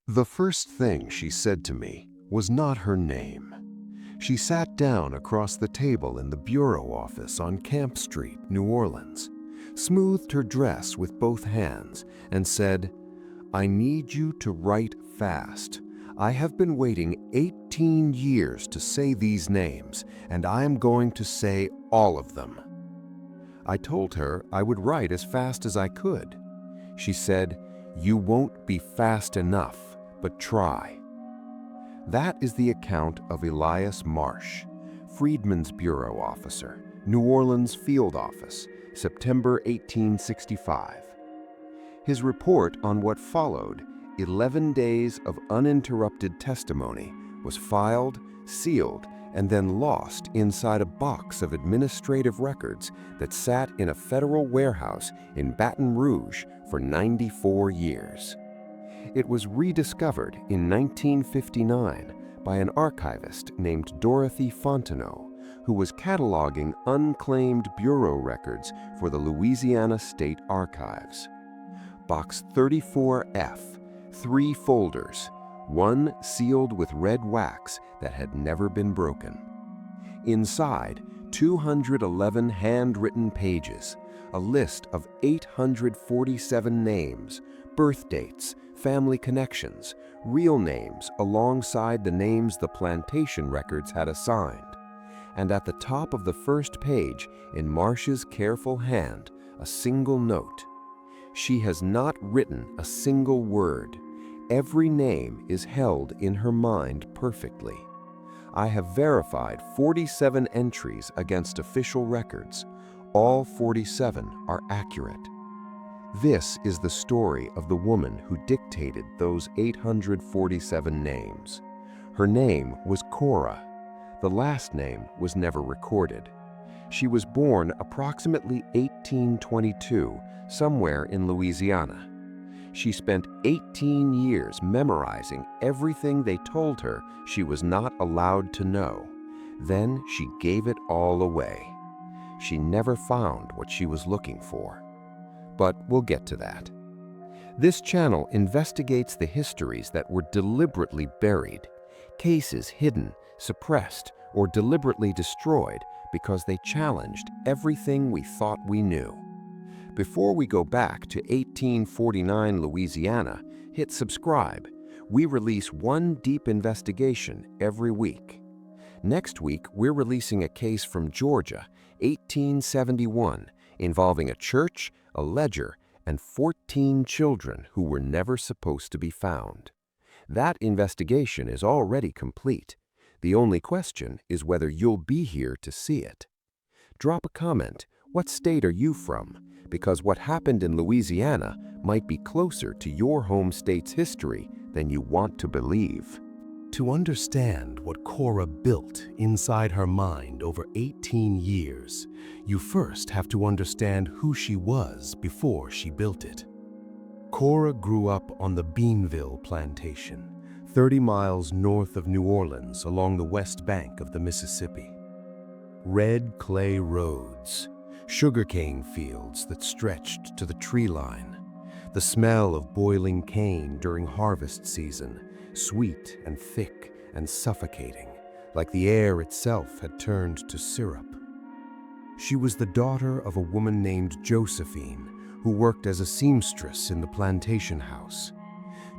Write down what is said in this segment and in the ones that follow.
The first thing she said to me was not her name. She sat down across the table in the bureau office on Camp Street, New Orleans, smoothed her dress with both hands, and said, "I need you to write fast. I have been waiting 18 years to say these names, and I am going to say all of them." I told her I would write as fast as I could. She said, "You won't be fast enough, but try." That is the account of Elias Marsh, Freedmen's Bureau officer, New Orleans Field Office, September 1865. His report on what followed, 11 days of uninterrupted testimony, was filed, sealed, and then lost inside a box of administrative records that sat in a federal warehouse in Baton Rouge for 94 years. It was rediscovered in 1959 by an archivist named Dorothy Fontenot, who was cataloging unclaimed bureau records for the Louisiana State Archives. Box 34F, 3 folders, one sealed with red wax that had never been broken. Inside, 211 handwritten pages, a list of 847 names, birth dates, family connections, real names alongside the names the plantation records had assigned. And at the top of the first page, in Marsh's careful hand, a single note. She has not written a single word. Every name is held in her mind perfectly. I have verified 47 entries against official records. All 47 are accurate. This is the story of the woman who dictated those 847 names. Her name was Cora. The last name was never recorded. She was born approximately 1822, somewhere in Louisiana. She spent 18 years memorizing everything they told her she was not allowed to know. Then she gave it all away. She never found what she was looking for. But we'll get to that. This channel investigates the histories that were deliberately buried, cases hidden, suppressed, or deliberately destroyed because they challenged everything we thought we knew. Before we go back to 1849 Louisiana, hit subscribe. We release one deep investigation every week. Next week, we're releasing a case from Georgia, 1871, involving a church, a ledger, and 14 children who were never supposed to be found. That investigation is already complete. The only question is whether you'll be here to see it. Drop a comment. What state are you from? Because what happened in Louisiana might be closer to your home state's history than you want to believe. To understand what Cora built inside her mind over 18 years, you first have to understand who she was before she built it. Cora grew up on the Beanville plantation, 30 miles north of New Orleans along the west bank of the Mississippi. Red clay roads, sugarcane fields that stretched to the tree line, the smell of boiling cane during harvest season, sweet and thick and suffocating, like the air itself had turned to syrup. She was the daughter of a woman named Josephine, who worked as a seamstress in the plantation house.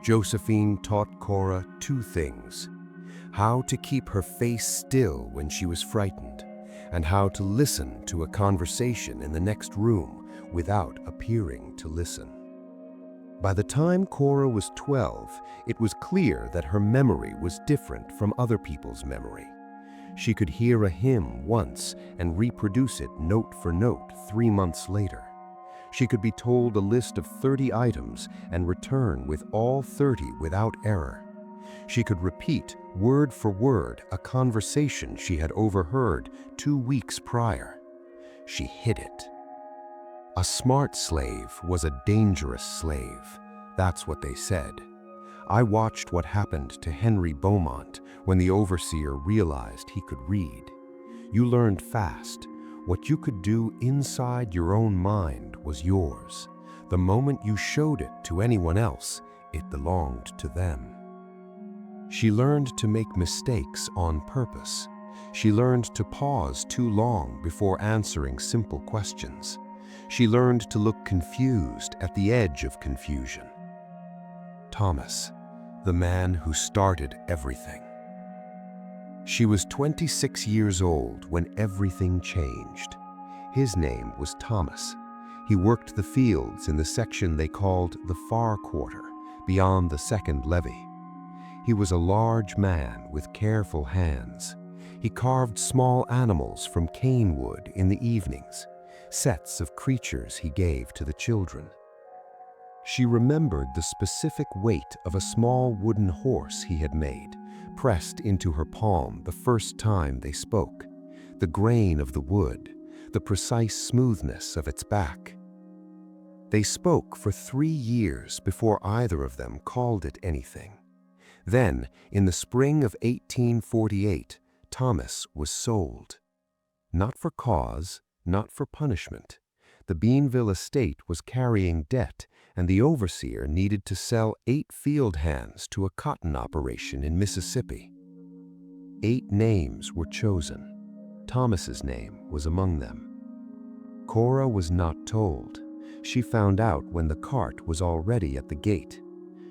Josephine taught Cora 2 things: how to keep her face still when she was frightened, and how to listen to a conversation in the next room without appearing to listen. By the time Cora was 12, it was clear that her memory was different from other people's memory. She could hear a hymn once and reproduce it note for note 3 months later. She could be told a list of 30 items and return with all 30 without error. She could repeat word for word a conversation she had overheard 2 weeks prior. She hid it. A smart slave was a dangerous slave. That's what they said. I watched what happened to Henry Beaumont when the overseer realized he could read. You learned fast. What you could do inside your own mind was yours. The moment you showed it to anyone else, it belonged to them. She learned to make mistakes on purpose. She learned to pause too long before answering simple questions. She learned to look confused at the edge of confusion. Thomas, the man who started everything. She was 26 years old when everything changed. His name was Thomas. He worked the fields in the section they called the Far Quarter, beyond the second levee. He was a large man with careful hands. He carved small animals from cane wood in the evenings, sets of creatures he gave to the children. She remembered the specific weight of a small wooden horse he had made, pressed into her palm the first time they spoke, the grain of the wood, the precise smoothness of its back. They spoke for 3 years before either of them called it anything. Then, in the spring of 1848, Thomas was sold. Not for cause, not for punishment. The Beanville estate was carrying debt, and the overseer needed to sell 8 field hands to a cotton operation in Mississippi. 8 names were chosen. Thomas's name was among them. Cora was not told. She found out when the cart was already at the gate.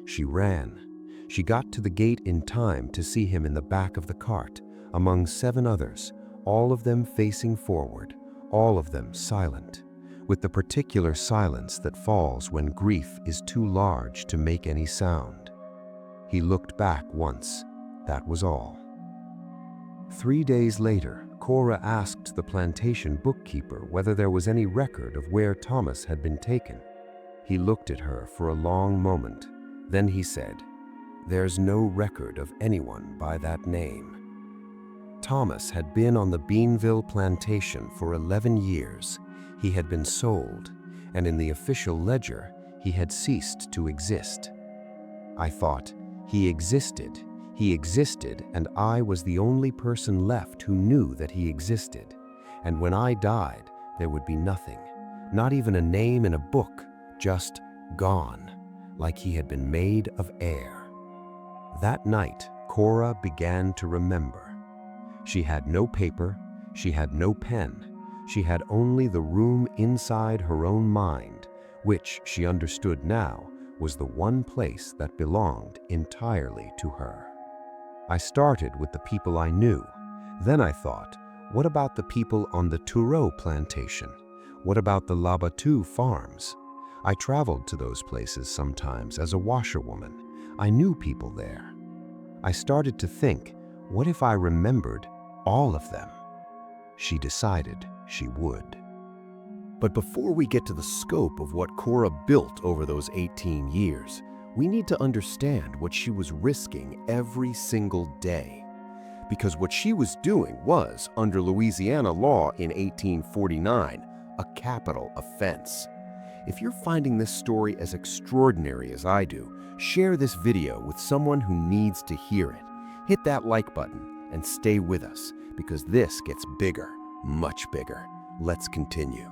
She ran. She got to the gate in time to see him in the back of the cart, among 7 others, all of them facing forward, all of them silent, with the particular silence that falls when grief is too large to make any sound. He looked back once, that was all. 3 days later, Cora asked the plantation bookkeeper whether there was any record of where Thomas had been taken. He looked at her for a long moment. Then he said, "There's no record of anyone by that name." Thomas had been on the Beanville plantation for 11 years. He had been sold, and in the official ledger, he had ceased to exist. I thought, he existed, and I was the only person left who knew that he existed. And when I died, there would be nothing, not even a name in a book, just gone, like he had been made of air. That night, Cora began to remember. She had no paper, she had no pen, she had only the room inside her own mind, which she understood now was the one place that belonged entirely to her. I started with the people I knew. Then I thought, what about the people on the Thoreau plantation? What about the Labatut farms? I traveled to those places sometimes as a washerwoman. I knew people there. I started to think, what if I remembered all of them? She decided she would. But before we get to the scope of what Cora built over those 18 years, we need to understand what she was risking every single day. Because what she was doing was, under Louisiana law in 1849, a capital offense. If you're finding this story as extraordinary as I do, share this video with someone who needs to hear it. Hit that like button and stay with us, because this gets bigger, much bigger. Let's continue.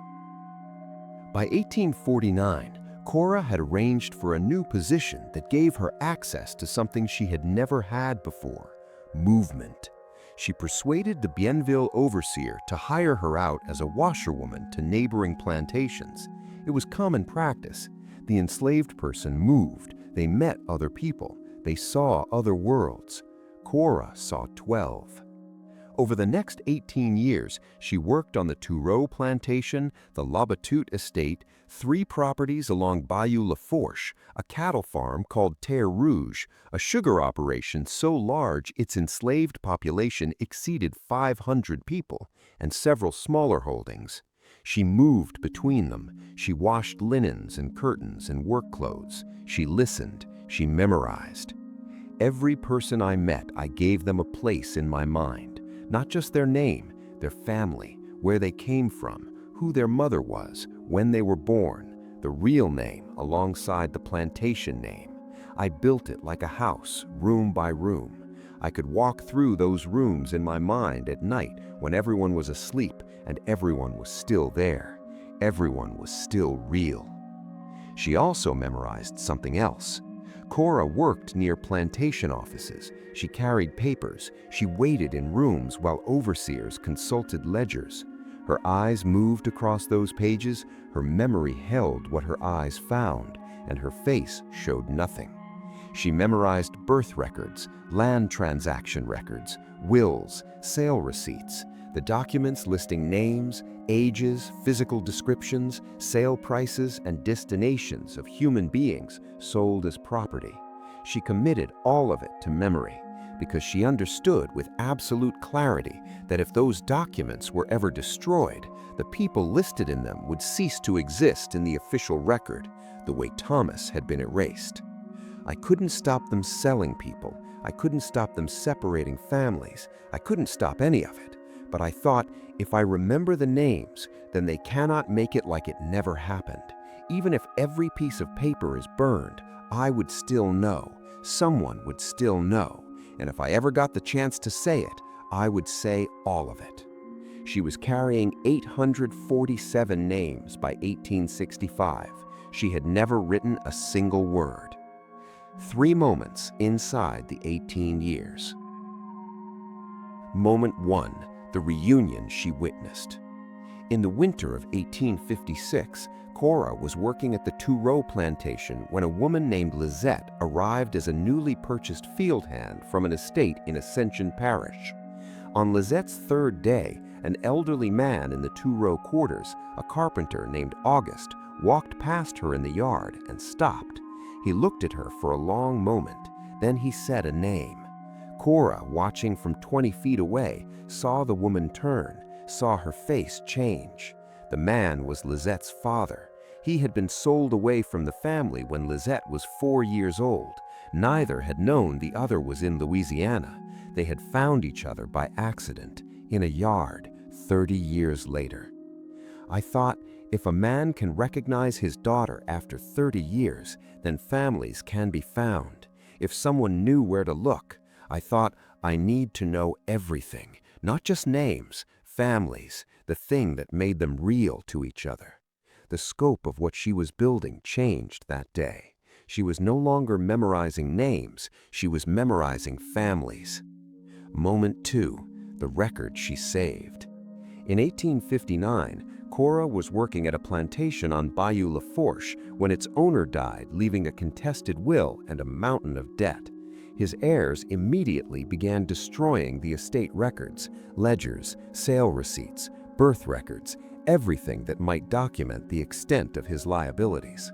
By 1849, Cora had arranged for a new position that gave her access to something she had never had before: movement. She persuaded the Bienville overseer to hire her out as a washerwoman to neighboring plantations. It was common practice. The enslaved person moved, they met other people, they saw other worlds. Cora saw 12. Over the next 18 years, she worked on the Thoreau plantation, the Labatut estate, 3 properties along Bayou Lafourche, a cattle farm called Terre Rouge, a sugar operation so large its enslaved population exceeded 500 people, and several smaller holdings. She moved between them. She washed linens and curtains and work clothes. She listened. She memorized. Every person I met, I gave them a place in my mind. Not just their name, their family, where they came from, who their mother was, when they were born, the real name alongside the plantation name. I built it like a house, room by room. I could walk through those rooms in my mind at night when everyone was asleep and everyone was still there. Everyone was still real. She also memorized something else. Cora worked near plantation offices. She carried papers. She waited in rooms while overseers consulted ledgers. Her eyes moved across those pages. Her memory held what her eyes found, and her face showed nothing. She memorized birth records, land transaction records, wills, sale receipts, the documents listing names, ages, physical descriptions, sale prices, and destinations of human beings sold as property. She committed all of it to memory because she understood with absolute clarity that if those documents were ever destroyed, the people listed in them would cease to exist in the official record, the way Thomas had been erased. I couldn't stop them selling people. I couldn't stop them separating families. I couldn't stop any of it. But I thought, if I remember the names, then they cannot make it like it never happened. Even if every piece of paper is burned, I would still know. Someone would still know. And if I ever got the chance to say it, I would say all of it. She was carrying 847 names by 1865. She had never written a single word. 3 moments inside the 18 years. Moment 1, the reunion she witnessed. In the winter of 1856, Cora was working at the Two-Row plantation when a woman named Lizette arrived as a newly purchased field hand from an estate in Ascension Parish. On Lizette's 3rd day, an elderly man in the Two-Row quarters, a carpenter named August, walked past her in the yard and stopped. He looked at her for a long moment. Then he said a name. Cora, watching from 20 feet away, saw the woman turn, saw her face change. The man was Lizette's father. He had been sold away from the family when Lizette was 4 years old. Neither had known the other was in Louisiana. They had found each other by accident in a yard 30 years later. I thought, if a man can recognize his daughter after 30 years, then families can be found. If someone knew where to look, I thought, I need to know everything, not just names, families, the thing that made them real to each other. The scope of what she was building changed that day. She was no longer memorizing names, she was memorizing families. Moment 2, the record she saved. In 1859, Cora was working at a plantation on Bayou Lafourche when its owner died, leaving a contested will and a mountain of debt. His heirs immediately began destroying the estate records, ledgers, sale receipts, birth records, everything that might document the extent of his liabilities.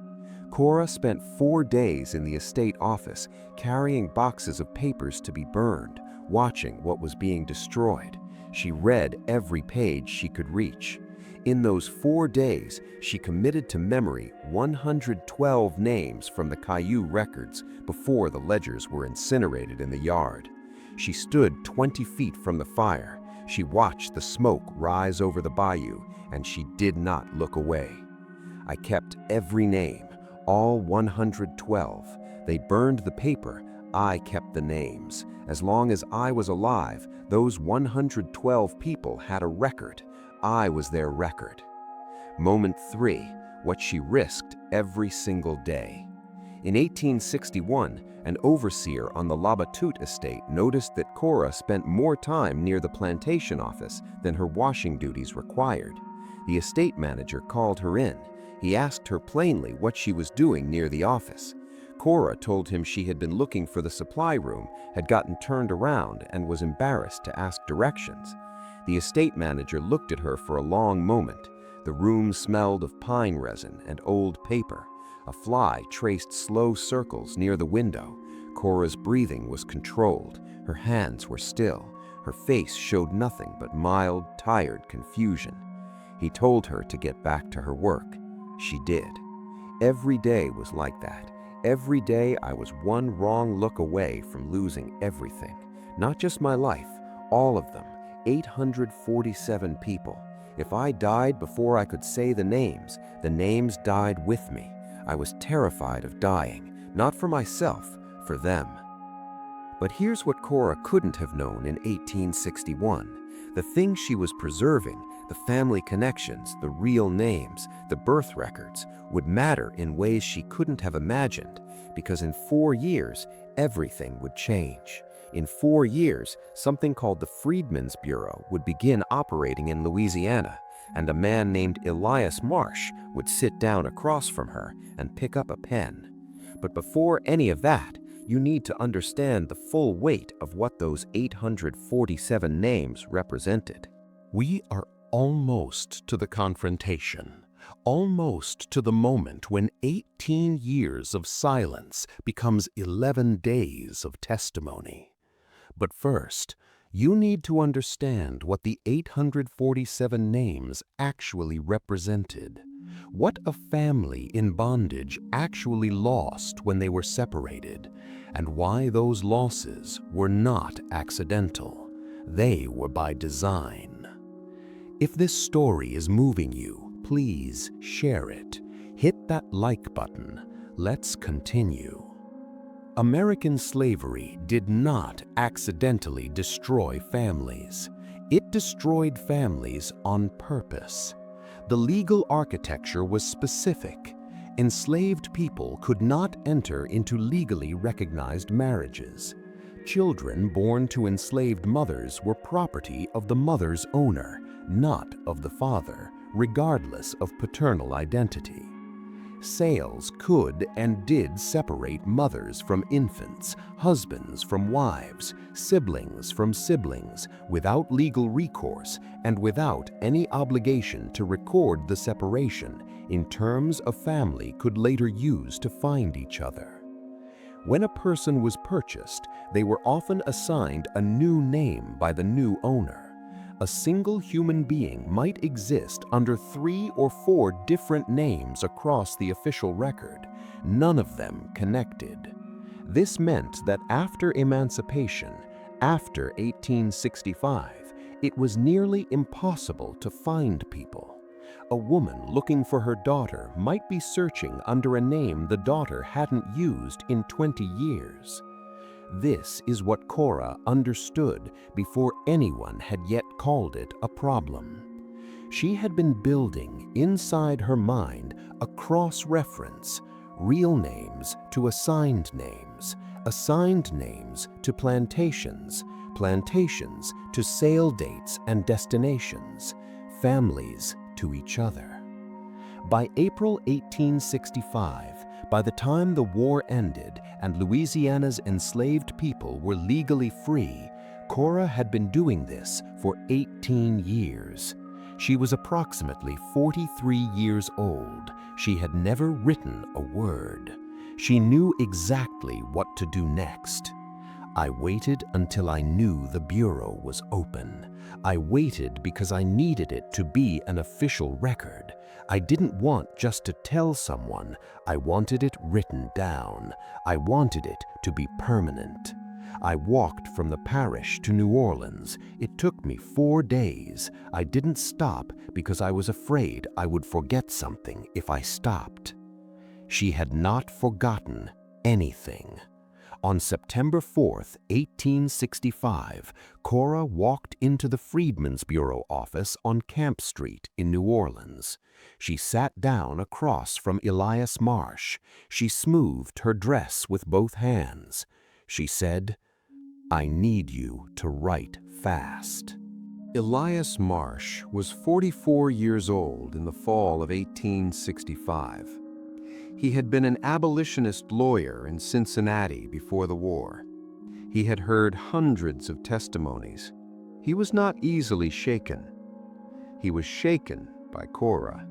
Cora spent 4 days in the estate office, carrying boxes of papers to be burned, watching what was being destroyed. She read every page she could reach. In those 4 days, she committed to memory 112 names from the Caillou records before the ledgers were incinerated in the yard. She stood 20 feet from the fire. She watched the smoke rise over the bayou, and she did not look away. I kept every name, all 112. They burned the paper. I kept the names. As long as I was alive, those 112 people had a record. I was their record. Moment 3, what she risked every single day. In 1861, an overseer on the Labatut estate noticed that Cora spent more time near the plantation office than her washing duties required. The estate manager called her in. He asked her plainly what she was doing near the office. Cora told him she had been looking for the supply room, had gotten turned around, and was embarrassed to ask directions. The estate manager looked at her for a long moment. The room smelled of pine resin and old paper. A fly traced slow circles near the window. Cora's breathing was controlled. Her hands were still. Her face showed nothing but mild, tired confusion. He told her to get back to her work. She did. Every day was like that. Every day I was one wrong look away from losing everything. Not just my life, all of them. 847 people. If I died before I could say the names died with me. I was terrified of dying, not for myself, for them. But here's what Cora couldn't have known in 1861. The things she was preserving, the family connections, the real names, the birth records, would matter in ways she couldn't have imagined, because in 4 years, everything would change. In 4 years, something called the Freedmen's Bureau would begin operating in Louisiana, and a man named Elias Marsh would sit down across from her and pick up a pen. But before any of that, you need to understand the full weight of what those 847 names represented. We are almost to the confrontation, almost to the moment when 18 years of silence becomes 11 days of testimony. But first, you need to understand what the 847 names actually represented, what a family in bondage actually lost when they were separated, and why those losses were not accidental. They were by design. If this story is moving you, please share it. Hit that like button. Let's continue. American slavery did not accidentally destroy families. It destroyed families on purpose. The legal architecture was specific. Enslaved people could not enter into legally recognized marriages. Children born to enslaved mothers were property of the mother's owner, not of the father, regardless of paternal identity. Sales could and did separate mothers from infants, husbands from wives, siblings from siblings, without legal recourse and without any obligation to record the separation in terms a family could later use to find each other. When a person was purchased, they were often assigned a new name by the new owner. A single human being might exist under 3 or 4 different names across the official record, none of them connected. This meant that after emancipation, after 1865, it was nearly impossible to find people. A woman looking for her daughter might be searching under a name the daughter hadn't used in 20 years. This is what Cora understood before anyone had yet called it a problem. She had been building inside her mind a cross-reference, real names to assigned names to plantations, plantations to sale dates and destinations, families to each other. By April 1865, by the time the war ended and Louisiana's enslaved people were legally free, Cora had been doing this for 18 years. She was approximately 43 years old. She had never written a word. She knew exactly what to do next. I waited until I knew the bureau was open. I waited because I needed it to be an official record. I didn't want just to tell someone. I wanted it written down. I wanted it to be permanent. I walked from the parish to New Orleans. It took me 4 days. I didn't stop because I was afraid I would forget something if I stopped. She had not forgotten anything. On September 4th, 1865, Cora walked into the Freedmen's Bureau office on Camp Street in New Orleans. She sat down across from Elias Marsh. She smoothed her dress with both hands. She said, "I need you to write fast." Elias Marsh was 44 years old in the fall of 1865. He had been an abolitionist lawyer in Cincinnati before the war. He had heard hundreds of testimonies. He was not easily shaken. He was shaken by Cora.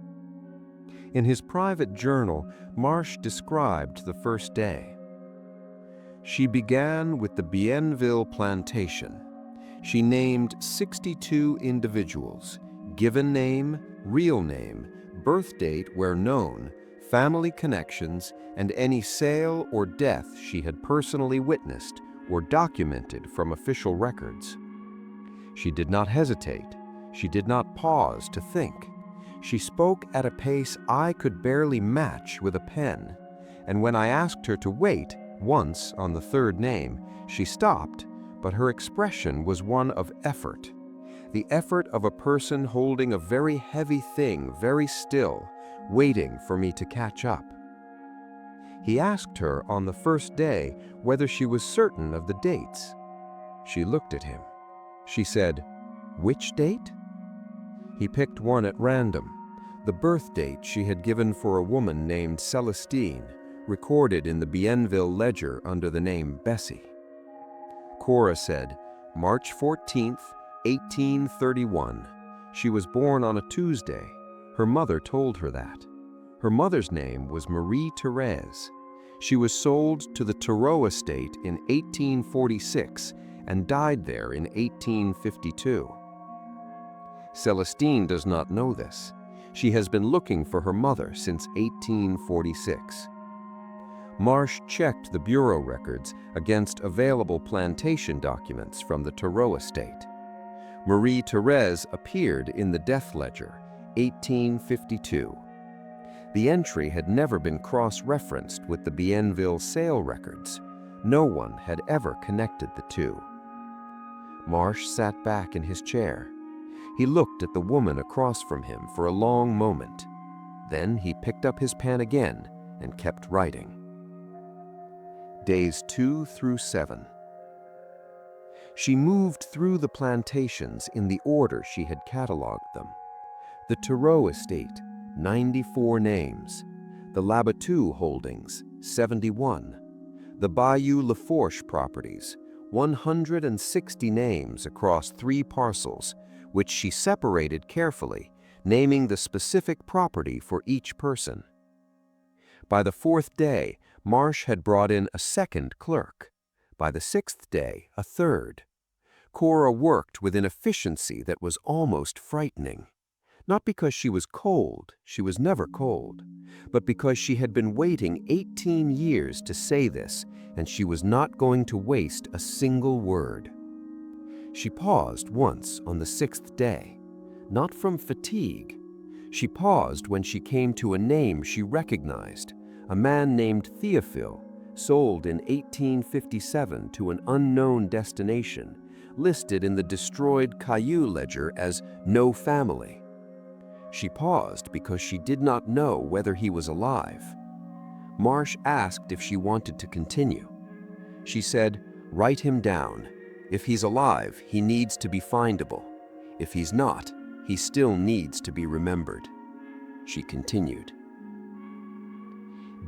In his private journal, Marsh described the first day. She began with the Bienville plantation. She named 62 individuals, given name, real name, birth date where known, family connections, and any sale or death she had personally witnessed were documented from official records. She did not hesitate. She did not pause to think. She spoke at a pace I could barely match with a pen, and when I asked her to wait, once on the third name, she stopped, but her expression was one of effort. The effort of a person holding a very heavy thing very still, waiting for me to catch up. He asked her on the first day whether she was certain of the dates. She looked at him. She said, "Which date?" He picked one at random, the birth date she had given for a woman named Celestine, recorded in the Bienville ledger under the name Bessie. Cora said, "March 14th, 1831. She was born on a Tuesday. Her mother told her that. Her mother's name was Marie Therese. She was sold to the Thoreau estate in 1846 and died there in 1852. Celestine does not know this. She has been looking for her mother since 1846. Marsh checked the bureau records against available plantation documents from the Thoreau estate. Marie Therese appeared in the death ledger, 1852. The entry had never been cross-referenced with the Bienville sale records. No one had ever connected the two. Marsh sat back in his chair. He looked at the woman across from him for a long moment. Then he picked up his pen again and kept writing. Days 2 through 7. She moved through the plantations in the order she had cataloged them. The Thoreau estate, 94 names. The Labatut holdings, 71. The Bayou Lafourche properties, 160 names across 3 parcels, which she separated carefully, naming the specific property for each person. By the 4th day, Marsh had brought in a second clerk. By the 6th day, a third. Cora worked with an efficiency that was almost frightening. Not because she was cold, she was never cold, but because she had been waiting 18 years to say this, and she was not going to waste a single word. She paused once on the 6th day, not from fatigue. She paused when she came to a name she recognized, a man named Theophile, sold in 1857 to an unknown destination, listed in the destroyed Caillou ledger as no family. She paused because she did not know whether he was alive. Marsh asked if she wanted to continue. She said, "Write him down. If he's alive, he needs to be findable. If he's not, he still needs to be remembered." She continued.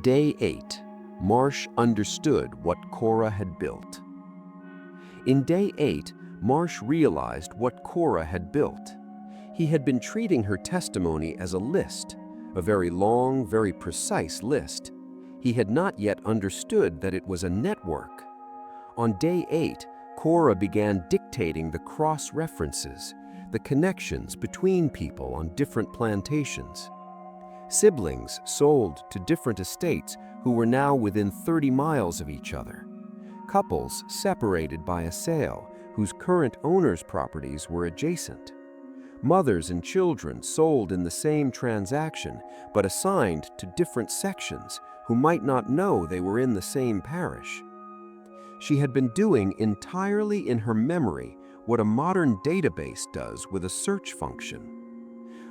Day 8, Marsh understood what Cora had built. In Day 8, Marsh realized what Cora had built. He had been treating her testimony as a list, a very long, very precise list. He had not yet understood that it was a network. On Day 8, Cora began dictating the cross-references, the connections between people on different plantations. Siblings sold to different estates who were now within 30 miles of each other. Couples separated by a sale whose current owners' properties were adjacent. Mothers and children sold in the same transaction but assigned to different sections who might not know they were in the same parish. She had been doing entirely in her memory what a modern database does with a search function.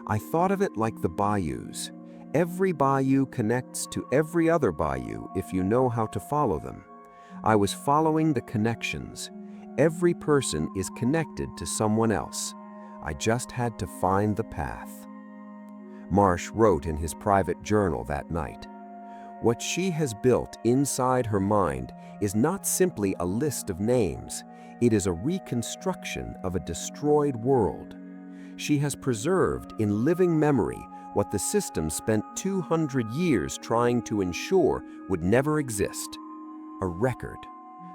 I thought of it like the bayous. Every bayou connects to every other bayou if you know how to follow them. I was following the connections. Every person is connected to someone else. I just had to find the path. Marsh wrote in his private journal that night, "What she has built inside her mind is not simply a list of names. It is a reconstruction of a destroyed world. She has preserved in living memory what the system spent 200 years trying to ensure would never exist. A record.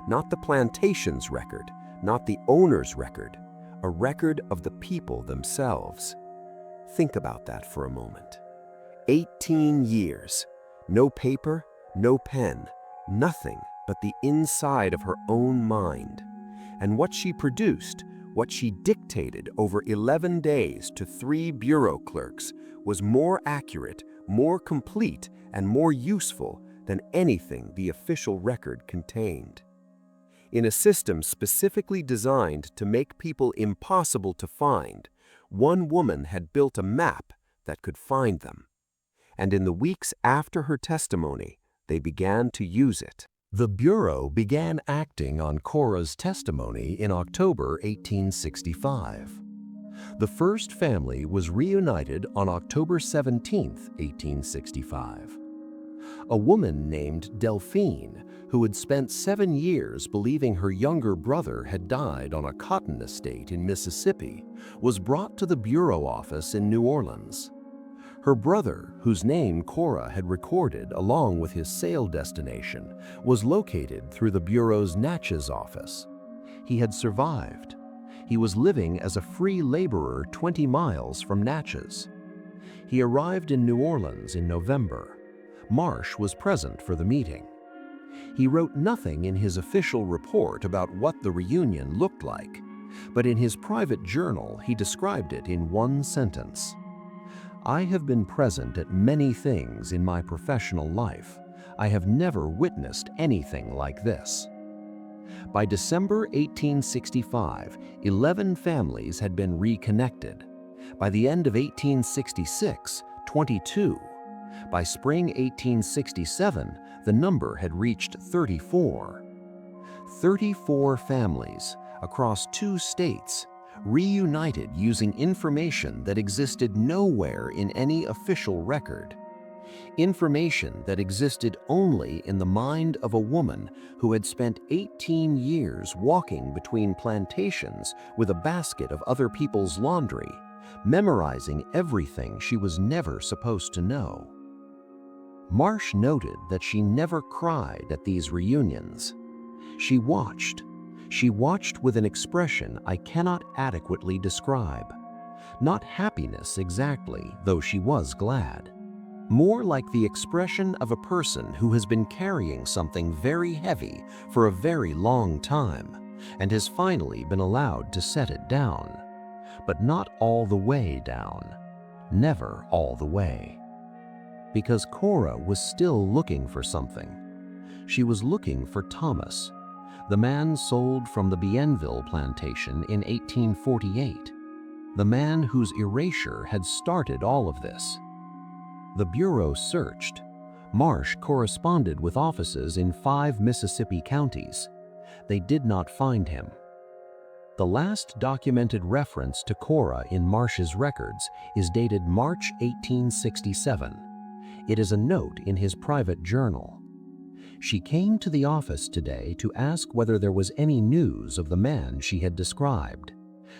Not the plantation's record, not the owner's record. A record of the people themselves." Think about that for a moment. 18 years. No paper, no pen, nothing but the inside of her own mind. And what she produced, what she dictated over 11 days to 3 bureau clerks, was more accurate, more complete, and more useful than anything the official record contained. In a system specifically designed to make people impossible to find, one woman had built a map that could find them. And in the weeks after her testimony, they they began to use it. The Bureau began acting on Cora's testimony in October 1865. The first family was reunited on October 17, 1865. A woman named Delphine, who had spent 7 years believing her younger brother had died on a cotton estate in Mississippi, was brought to the Bureau office in New Orleans. Her brother, whose name Cora had recorded along with his sale destination, was located through the Bureau's Natchez office. He had survived. He was living as a free laborer 20 miles from Natchez. He arrived in New Orleans in November. Marsh was present for the meeting. He wrote nothing in his official report about what the reunion looked like, but in his private journal he described it in one sentence. "I have been present at many things in my professional life. I have never witnessed anything like this." By December 1865, 11 families had been reconnected. By the end of 1866, 22. By spring 1867, the number had reached 34. 34 families across 2 states, reunited using information that existed nowhere in any official record. Information that existed only in the mind of a woman who had spent 18 years walking between plantations with a basket of other people's laundry, memorizing everything she was never supposed to know. Marsh noted that she never cried at these reunions. She watched with an expression I cannot adequately describe. Not happiness exactly, though she was glad. More like the expression of a person who has been carrying something very heavy for a very long time and has finally been allowed to set it down. But not all the way down. Never all the way. Because Cora was still looking for something. She was looking for Thomas, the man sold from the Bienville plantation in 1848, the man whose erasure had started all of this. The Bureau searched. Marsh corresponded with offices in 5 Mississippi counties. They did not find him. The last documented reference to Cora in Marsh's records is dated March 1867. It is a note in his private journal. She came to the office today to ask whether there was any news of the man she had described.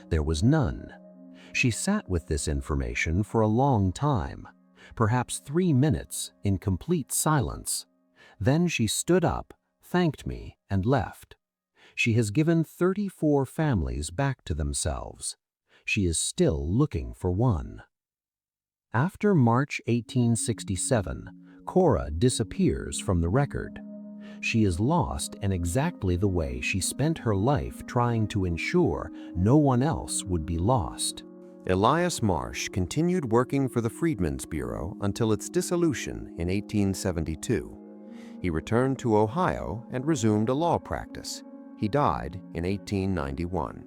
There was none. She sat with this information for a long time, perhaps 3 minutes in complete silence. Then she stood up, thanked me, and left. She has given 34 families back to themselves. She is still looking for one. After March 1867, Cora disappears from the record. She is lost in exactly the way she spent her life trying to ensure no one else would be lost. Elias Marsh continued working for the Freedmen's Bureau until its dissolution in 1872. He returned to Ohio and resumed a law practice. He died in 1891.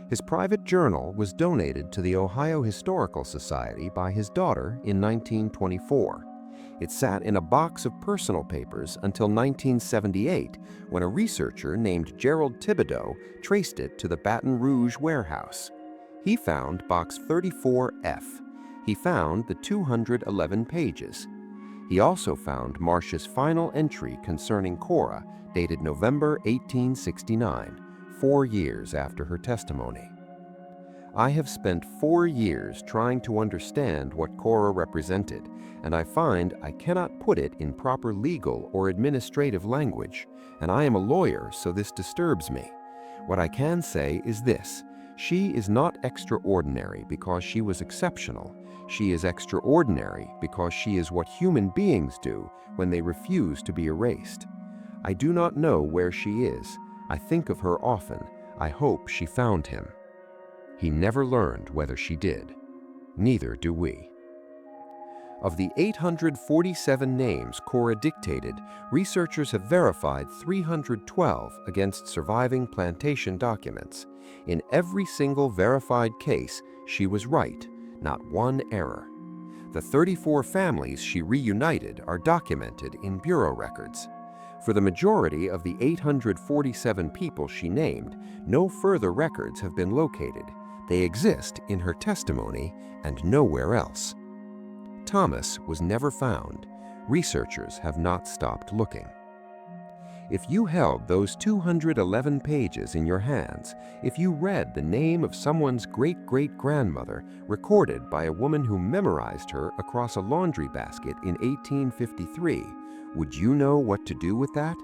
His private journal was donated to the Ohio Historical Society by his daughter in 1924. It sat in a box of personal papers until 1978, when a researcher named Gerald Thibodeau traced it to the Baton Rouge warehouse. He found box 34F. He found the 211 pages. He also found Marsh's final entry concerning Cora, dated November 1869, 4 years after her testimony. I have spent 4 years trying to understand what Cora represented, and I find I cannot put it in proper legal or administrative language, and I am a lawyer, so this disturbs me. What I can say is this: she is not extraordinary because she was exceptional. She is extraordinary because she is what human beings do when they refuse to be erased. I do not know where she is. I think of her often. I hope she found him. He never learned whether she did. Neither do we. Of the 847 names Cora dictated, researchers have verified 312 against surviving plantation documents. In every single verified case, she was right, not one error. The 34 families she reunited are documented in bureau records. For the majority of the 847 people she named, no further records have been located. They exist in her testimony and nowhere else. Thomas was never found. Researchers have not stopped looking. If you held those 211 pages in your hands, if you read the name of someone's great-great-grandmother recorded by a woman who memorized her across a laundry basket in 1853, would you know what to do with that?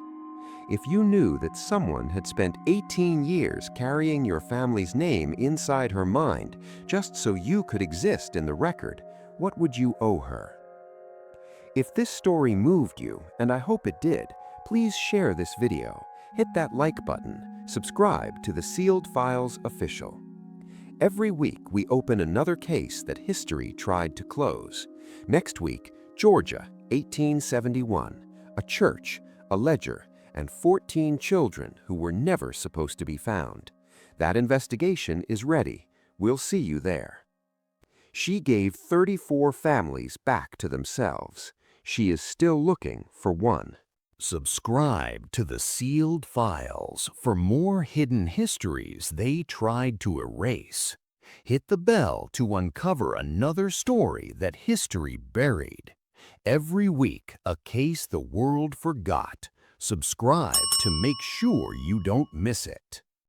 If you knew that someone had spent 18 years carrying your family's name inside her mind just so you could exist in the record, what would you owe her? If this story moved you, and I hope it did, please share this video, hit that like button, subscribe to the Sealed Files Official. Every week we open another case that history tried to close. Next week, Georgia, 1871, a church, a ledger, and 14 children who were never supposed to be found. That investigation is ready. We'll see you there. She gave 34 families back to themselves. She is still looking for one. Subscribe to the Sealed Files for more hidden histories they tried to erase. Hit the bell to uncover another story that history buried. Every week, a case the world forgot. Subscribe to make sure you don't miss it.